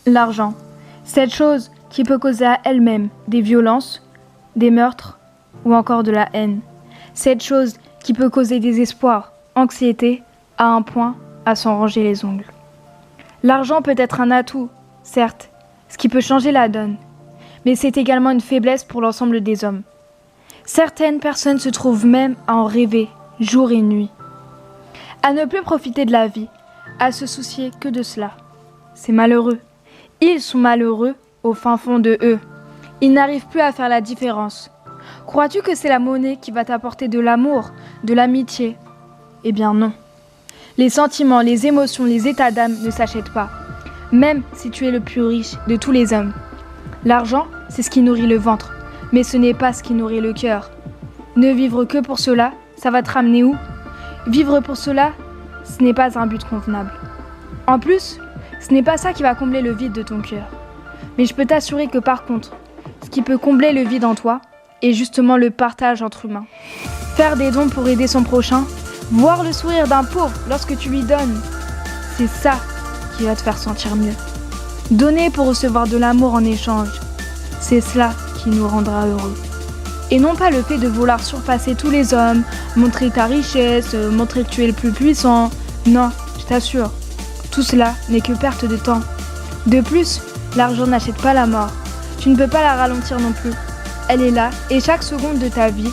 L'argent, cette chose qui peut causer à elle-même des violences, des meurtres ou encore de la haine. Cette chose qui peut causer désespoir, anxiété, à un point à s'en ranger les ongles. L'argent peut être un atout, certes, ce qui peut changer la donne, mais c'est également une faiblesse pour l'ensemble des hommes. Certaines personnes se trouvent même à en rêver, jour et nuit. À ne plus profiter de la vie, à se soucier que de cela. C'est malheureux. Ils sont malheureux au fin fond de eux. Ils n'arrivent plus à faire la différence. Crois-tu que c'est la monnaie qui va t'apporter de l'amour, de l'amitié ? Eh bien non. Les sentiments, les émotions, les états d'âme ne s'achètent pas, même si tu es le plus riche de tous les hommes. L'argent, c'est ce qui nourrit le ventre, mais ce n'est pas ce qui nourrit le cœur. Ne vivre que pour cela, ça va te ramener où ? Vivre pour cela, ce n'est pas un but convenable. En plus, ce n'est pas ça qui va combler le vide de ton cœur. Mais je peux t'assurer que par contre, ce qui peut combler le vide en toi est justement le partage entre humains. Faire des dons pour aider son prochain, voir le sourire d'un pauvre lorsque tu lui donnes, c'est ça qui va te faire sentir mieux. Donner pour recevoir de l'amour en échange, c'est cela qui nous rendra heureux. Et non pas le fait de vouloir surpasser tous les hommes, montrer ta richesse, montrer que tu es le plus puissant. Non, je t'assure, tout cela n'est que perte de temps. De plus, l'argent n'achète pas la mort. Tu ne peux pas la ralentir non plus. Elle est là et chaque seconde de ta vie,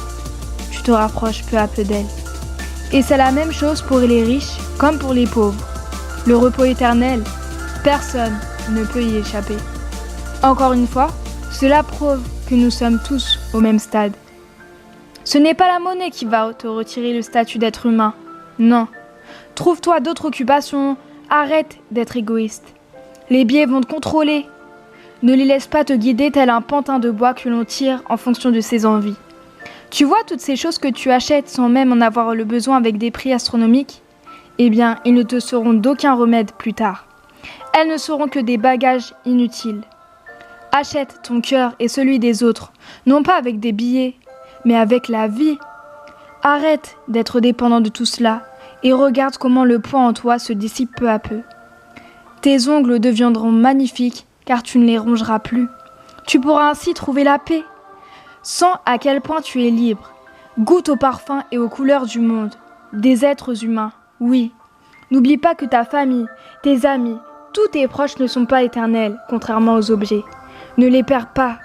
tu te rapproches peu à peu d'elle. Et c'est la même chose pour les riches comme pour les pauvres. Le repos éternel, personne ne peut y échapper. Encore une fois, cela prouve que nous sommes tous au même stade. Ce n'est pas la monnaie qui va te retirer le statut d'être humain. Non. Trouve-toi d'autres occupations. Arrête d'être égoïste. Les biais vont te contrôler. Ne les laisse pas te guider tel un pantin de bois que l'on tire en fonction de ses envies. Tu vois toutes ces choses que tu achètes sans même en avoir le besoin avec des prix astronomiques ? Eh bien, ils ne te seront d'aucun remède plus tard. Elles ne seront que des bagages inutiles. Achète ton cœur et celui des autres, non pas avec des billets, mais avec la vie. Arrête d'être dépendant de tout cela et regarde comment le poids en toi se dissipe peu à peu. Tes ongles deviendront magnifiques car tu ne les rongeras plus. Tu pourras ainsi trouver la paix. Sens à quel point tu es libre. Goûte aux parfums et aux couleurs du monde. Des êtres humains, oui. N'oublie pas que ta famille, tes amis, tous tes proches ne sont pas éternels, contrairement aux objets. Ne les perds pas,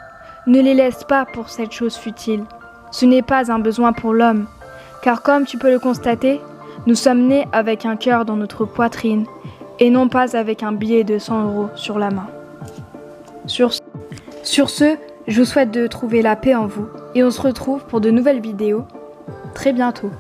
ne les laisse pas pour cette chose futile. Ce n'est pas un besoin pour l'homme, car comme tu peux le constater, nous sommes nés avec un cœur dans notre poitrine, et non pas avec un billet de 100 € sur la main. Sur ce, je vous souhaite de trouver la paix en vous, et on se retrouve pour de nouvelles vidéos très bientôt.